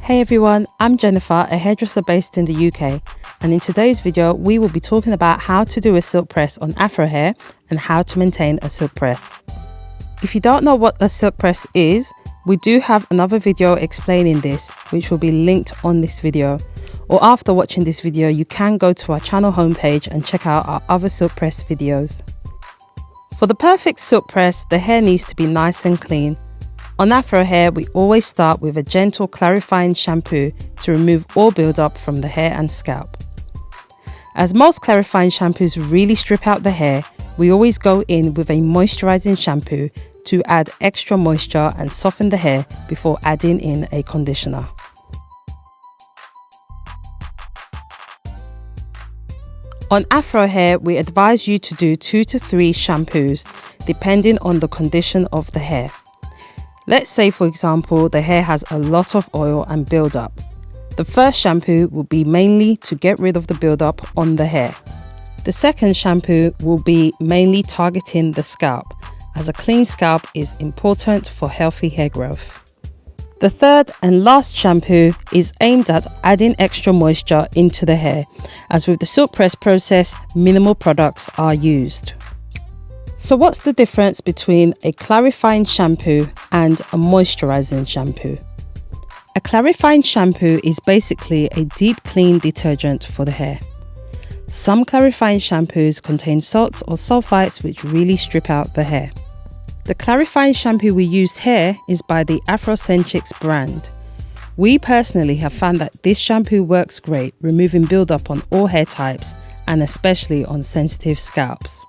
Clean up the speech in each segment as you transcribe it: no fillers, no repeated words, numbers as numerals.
Hey everyone, I'm Jennifer, a hairdresser based in the UK, and in today's video we will be talking about how to do a silk press on afro hair and how to maintain a silk press. If you don't know what a silk press is, we do have another video explaining this, which will be linked on this video. Or after watching this video, you can go to our channel homepage and check out our other silk press videos. For the perfect silk press, the hair needs to be nice and clean. On afro hair, we always start with a gentle clarifying shampoo to remove all build-up from the hair and scalp. As most clarifying shampoos really strip out the hair, we always go in with a moisturizing shampoo to add extra moisture and soften the hair before adding in a conditioner. On afro hair, we advise you to do 2 to 3 shampoos depending on the condition of the hair. Let's say, for example, the hair has a lot of oil and build-up. The first shampoo will be mainly to get rid of the build-up on the hair. The second shampoo will be mainly targeting the scalp, as a clean scalp is important for healthy hair growth. The third and last shampoo is aimed at adding extra moisture into the hair, as with the silk press process, minimal products are used. So what's the difference between a clarifying shampoo and a moisturizing shampoo? A clarifying shampoo is basically a deep clean detergent for the hair. Some clarifying shampoos contain salts or sulfites which really strip out the hair. The clarifying shampoo we used here is by the Afrocentrics brand. We personally have found that this shampoo works great, removing build-up on all hair types and especially on sensitive scalps.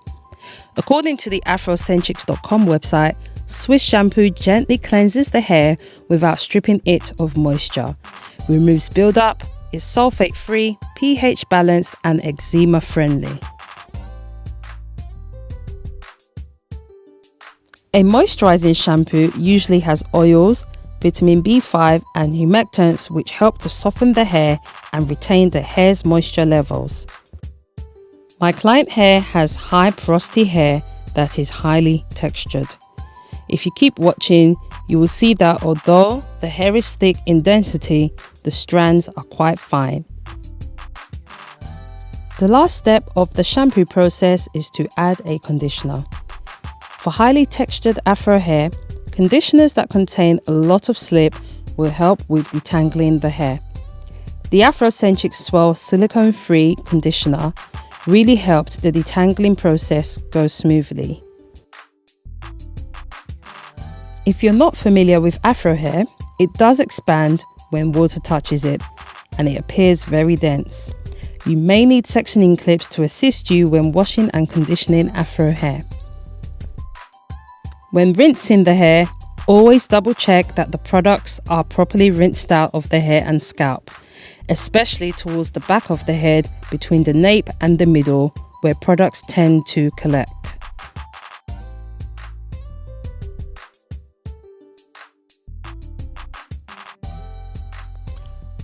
According to the Afrocentrics.com website, Swiss shampoo gently cleanses the hair without stripping it of moisture, removes build-up, is sulfate-free, pH balanced and eczema friendly. A moisturizing shampoo usually has oils, vitamin B5 and humectants which help to soften the hair and retain the hair's moisture levels. My client hair has high porosity hair that is highly textured. If you keep watching, you will see that although the hair is thick in density, the strands are quite fine. The last step of the shampoo process is to add a conditioner. For highly textured afro hair, conditioners that contain a lot of slip will help with detangling the hair. The Afrocentric Swell silicone-free conditioner really helped the detangling process go smoothly. If you're not familiar with afro hair, it does expand when water touches it and it appears very dense. You may need sectioning clips to assist you when washing and conditioning afro hair. When rinsing the hair, always double check that the products are properly rinsed out of the hair and scalp, especially towards the back of the head between the nape and the middle where products tend to collect.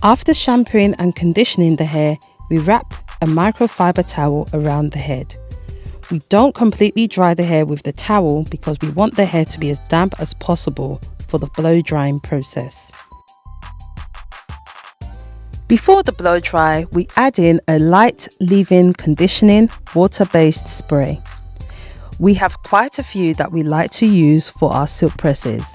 After shampooing and conditioning the hair, we wrap a microfiber towel around the head. We don't completely dry the hair with the towel because we want the hair to be as damp as possible for the blow drying process. Before the blow dry, we add in a light leave-in conditioning water-based spray. We have quite a few that we like to use for our silk presses.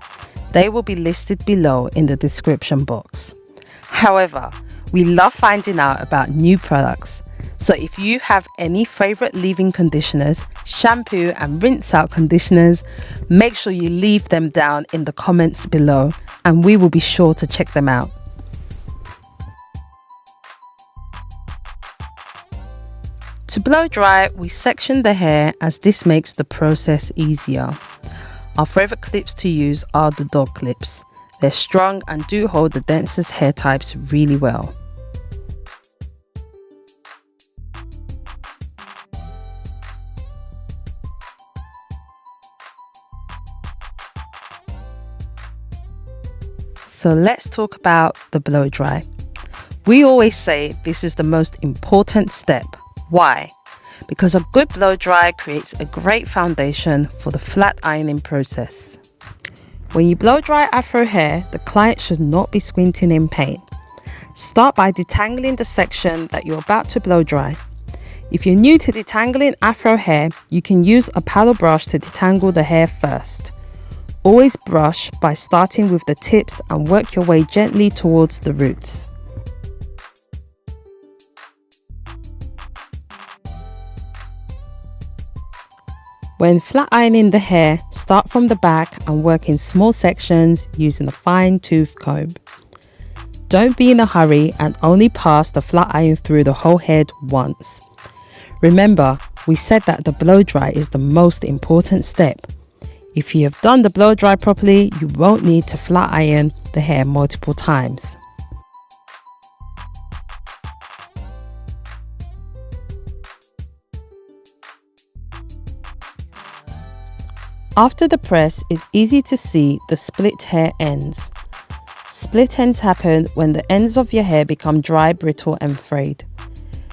They will be listed below in the description box. However, we love finding out about new products. So if you have any favorite leave-in conditioners, shampoo and rinse out conditioners, make sure you leave them down in the comments below and we will be sure to check them out. To blow dry, we section the hair as this makes the process easier. Our favorite clips to use are the dog clips. They're strong and do hold the densest hair types really well. So let's talk about the blow dry. We always say this is the most important step. Why? Because a good blow dry creates a great foundation for the flat ironing process. When you blow dry afro hair, the client should not be squinting in pain. Start by detangling the section that you're about to blow dry. If you're new to detangling afro hair, you can use a paddle brush to detangle the hair first. Always brush by starting with the tips and work your way gently towards the roots. When flat ironing the hair, start from the back and work in small sections using a fine tooth comb. Don't be in a hurry and only pass the flat iron through the whole head once. Remember, we said that the blow dry is the most important step. If you have done the blow dry properly, you won't need to flat iron the hair multiple times. After the press, it's easy to see the split hair ends. Split ends happen when the ends of your hair become dry, brittle and frayed.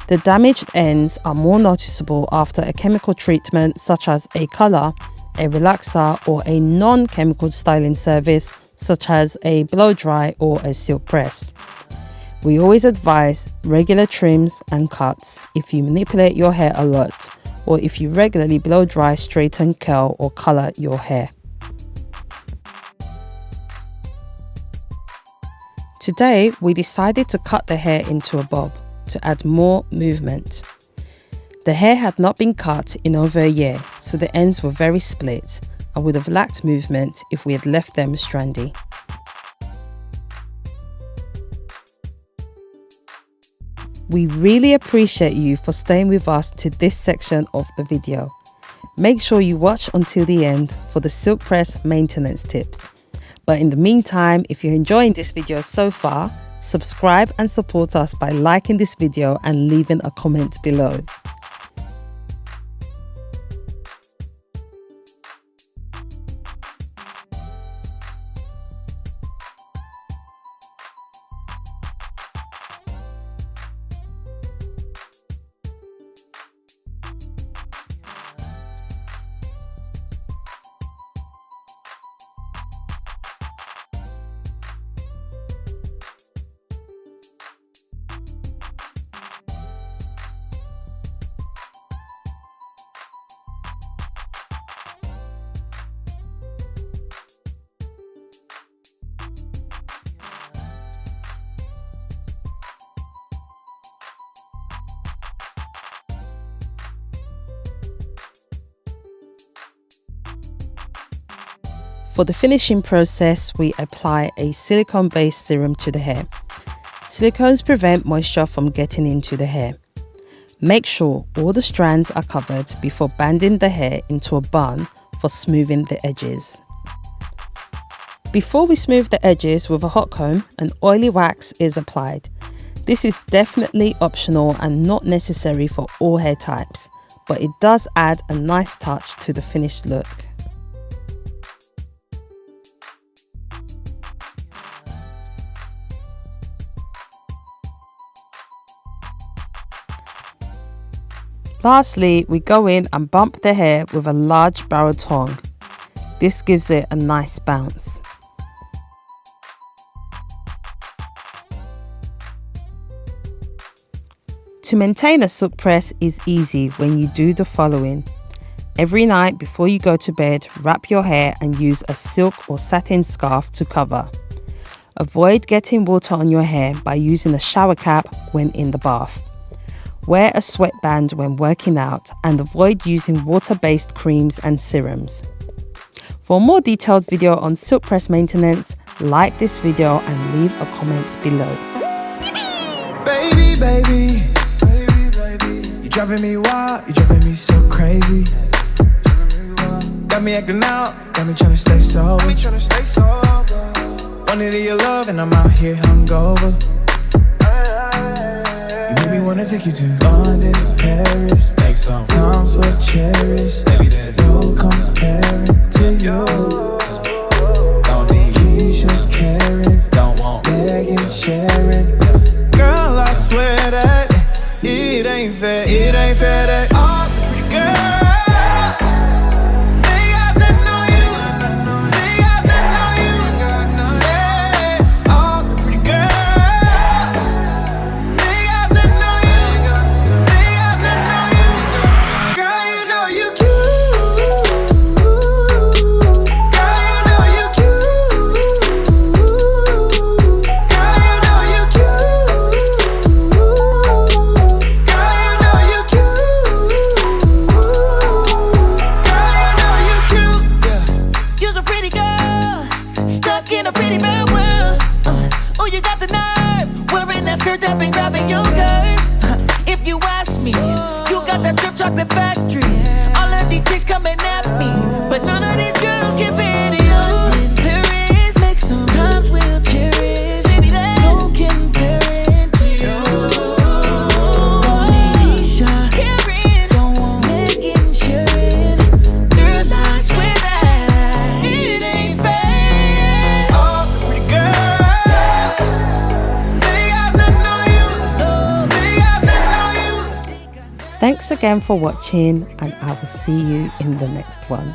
The damaged ends are more noticeable after a chemical treatment such as a colour, a relaxer or a non-chemical styling service such as a blow dry or a silk press. We always advise regular trims and cuts if you manipulate your hair a lot or if you regularly blow dry, straighten, curl or colour your hair. Today we decided to cut the hair into a bob to add more movement. The hair had not been cut in over a year, so the ends were very split and would have lacked movement if we had left them strandy. We really appreciate you for staying with us to this section of the video. Make sure you watch until the end for the silk press maintenance tips. But in the meantime, if you're enjoying this video so far, subscribe and support us by liking this video and leaving a comment below. For the finishing process, we apply a silicone-based serum to the hair. Silicones prevent moisture from getting into the hair. Make sure all the strands are covered before banding the hair into a bun for smoothing the edges. Before we smooth the edges with a hot comb, an oily wax is applied. This is definitely optional and not necessary for all hair types, but it does add a nice touch to the finished look. Lastly, we go in and bump the hair with a large barrel tongue. This gives it a nice bounce. To maintain a silk press is easy when you do the following. Every night before you go to bed, wrap your hair and use a silk or satin scarf to cover. Avoid getting water on your hair by using a shower cap when in the bath. Wear a sweatband when working out and avoid using water-based creams and serums. For a more detailed video on silk press maintenance, like this video and leave a comment below. Baby, baby, you driving me wild, you driving me so crazy. Got me acting out, got me tryna stay sober. Wanted your love and I'm out here hungover. You made me wanna take you to London, Paris. Times were cherished. No comparing to you. Don't need Keisha, Karen, don't want Megan, Sharon. Girl, I swear that it ain't fair that all the pretty girls, they got nothing on you. They got nothing on you. Yeah, all the pretty girls, Thanks again for watching, and I will see you in the next one.